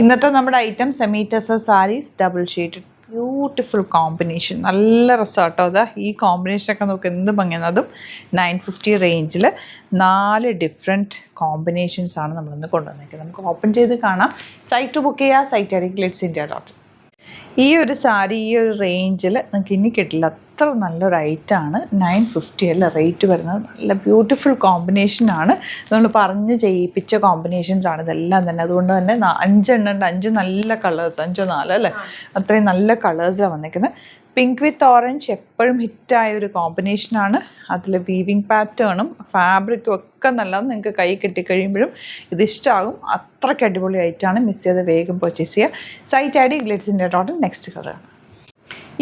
ഇന്നത്തെ നമ്മുടെ item semi tussar sarees double shaded beautiful combination. നല്ല രസമാട്ടോ. അതാ ഈ കോമ്പിനേഷനൊക്കെ നമുക്ക് എന്ത് ഭംഗിയാണ്. അതും 950 റേഞ്ചിൽ 4 ഡിഫറെൻറ്റ് കോമ്പിനേഷൻസാണ് നമ്മളിന്ന് കൊണ്ടുവന്നിരിക്കുന്നത്. നമുക്ക് ഓപ്പൺ ചെയ്ത് കാണാം. സൈറ്റ് ബുക്ക് ചെയ്യുക. Site I D glitzindia.in. ഈ ഒരു സാരി ഈ ഒരു റേഞ്ചിൽ നിങ്ങൾക്ക് ഇനി കിട്ടില്ല. അത്ര നല്ലൊരു ഐറ്റമാണ്. 950 അല്ല റേറ്റ് വരുന്നത്. നല്ല ബ്യൂട്ടിഫുൾ കോമ്പിനേഷനാണ്. നമ്മൾ പറഞ്ഞ് ചെയ്യിപ്പിച്ച കോമ്പിനേഷൻസാണ് ഇതെല്ലാം തന്നെ. അതുകൊണ്ട് തന്നെ 5 എണ്ണം ഉണ്ട്. 5 നല്ല കളേഴ്സ്, 5 4 അല്ലേ, അത്രയും നല്ല കളേഴ്സാണ് വന്നിരിക്കുന്നത്. പിങ്ക് വിത്ത് ഓറഞ്ച് എപ്പോഴും ഹിറ്റായ ഒരു കോമ്പിനേഷനാണ്. അതിൽ വീവിങ് പാറ്റേണും ഫാബ്രിക്കും ഒക്കെ നല്ലത്. നിങ്ങൾക്ക് കൈ കിട്ടിക്കഴിയുമ്പോഴും ഇത് ഇഷ്ടമാകും. അത്രയ്ക്ക് അടിപൊളി ആയിട്ടാണ്. മിസ് ചെയ്ത് വേഗം പർച്ചേസ് ചെയ്യുക. Site I D glitzindia.in. Next കളറാണ്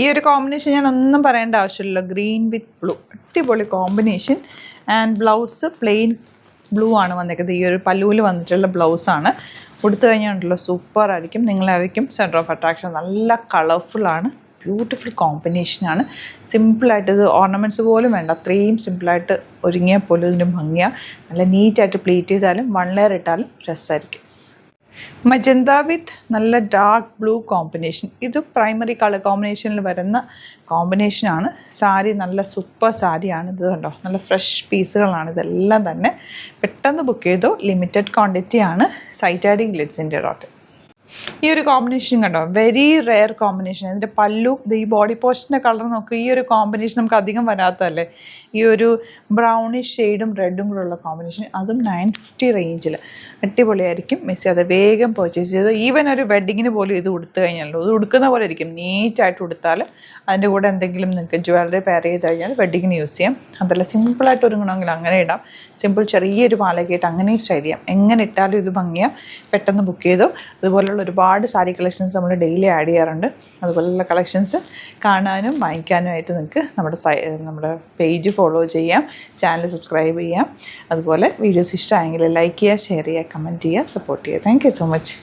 ഈ ഒരു കോമ്പിനേഷൻ. ഞാൻ ഒന്നും പറയേണ്ട ആവശ്യമില്ല. ഗ്രീൻ വിത്ത് ബ്ലൂ അടിപൊളി combination. And blouse plain blue ആണ് വന്നിരിക്കുന്നത്. ഈ ഒരു പല്ലുവിൽ വന്നിട്ടുള്ള ബ്ലൗസാണ്. ഉടുത്തു കഴിഞ്ഞാൽ സൂപ്പർ ആയിരിക്കും. നിങ്ങളായിരിക്കും സെൻറ്റർ ഓഫ് അട്രാക്ഷൻ. നല്ല കളർഫുള്ളാണ്. ബ്യൂട്ടിഫുൾ കോമ്പിനേഷനാണ്. സിമ്പിളായിട്ട് ഇത് ഓർണമെൻറ്റ്സ് പോലും വേണ്ട. അത്രയും സിമ്പിളായിട്ട് ഒരുങ്ങിയാൽ പോലും ഇതിന് ഭംഗിയാണ്. നല്ല നീറ്റായിട്ട് പ്ലീറ്റ് ചെയ്താലും 1 ലെയർ ഇട്ടാലും രസമായിരിക്കും. മജന്ത വിത്ത് നല്ല ഡാർക്ക് ബ്ലൂ കോമ്പിനേഷൻ. ഇത് പ്രൈമറി കളർ കോമ്പിനേഷനിൽ വരുന്ന കോമ്പിനേഷനാണ്. സാരി നല്ല സൂപ്പർ സാരിയാണ്. ഇത് കണ്ടോ, നല്ല ഫ്രഷ് പീസുകളാണ് ഇതെല്ലാം തന്നെ. പെട്ടെന്ന് ബുക്ക് ചെയ്തോ. ലിമിറ്റഡ് ക്വാണ്ടിറ്റി ആണ്. Site I D glitzindia.in. ഈ ഒരു കോമ്പിനേഷൻ കണ്ടോ, വെരി റെയർ കോമ്പിനേഷൻ. ഇതിൻ്റെ പല്ലു, ഈ ബോഡി പോർഷൻ്റെ കളർ നോക്കുക. ഈ ഒരു കോമ്പിനേഷൻ നമുക്ക് അധികം വരാത്തതല്ലേ. ഈ ഒരു ബ്രൗണിഷ് ഷെയ്ഡും റെഡും കൂടെ ഉള്ള കോമ്പിനേഷൻ. അതും 950 റേഞ്ചിൽ അടിപൊളിയായിരിക്കും. മിസ് ചെയ്യാതെ വേഗം പർച്ചേസ് ചെയ്ത്. ഈവൻ ഒരു വെഡ്ഡിങ്ങിന് പോലും ഇത് ഉടുത്തു കഴിഞ്ഞാലോ, ഇത് ഉടുക്കുന്ന പോലെ ഇരിക്കും. നീറ്റായിട്ട് ഉടുത്താൽ അതിൻ്റെ കൂടെ എന്തെങ്കിലും നിങ്ങൾക്ക് ജ്വല്ലറി പെയർ ചെയ്ത് കഴിഞ്ഞാൽ വെഡ്ഡിങ്ങിന് യൂസ് ചെയ്യാം. അതല്ല സിമ്പിളായിട്ട് ഒരുങ്ങണമെങ്കിൽ അങ്ങനെ ഇടാം. സിമ്പിൾ ചെറിയൊരു മാലയൊക്കെ ഇട്ട് അങ്ങനെയും സ്റ്റൈൽ ചെയ്യാം. എങ്ങനെ ഇട്ടാലും ഇത് ഭംഗിയാണ്. പെട്ടെന്ന് ബുക്ക് ചെയ്തോ. അതുപോലുള്ള ഒരുപാട് സാരി കളക്ഷൻസ് നമ്മൾ ഡെയിലി ആഡ് ചെയ്യാറുണ്ട്. അതുപോലുള്ള കളക്ഷൻസ് കാണാനും വാങ്ങിക്കാനുമായിട്ട് നിങ്ങൾക്ക് നമ്മുടെ പേജ് ഫോളോ ചെയ്യാം. ചാനൽ സബ്സ്ക്രൈബ് ചെയ്യാം. അതുപോലെ വീഡിയോസ് ഇഷ്ടമായെങ്കിൽ ലൈക്ക് ചെയ്യുക, ഷെയർ ചെയ്യുക, കമൻറ്റ് ചെയ്യുക, സപ്പോർട്ട് ചെയ്യുക. Thank you so much.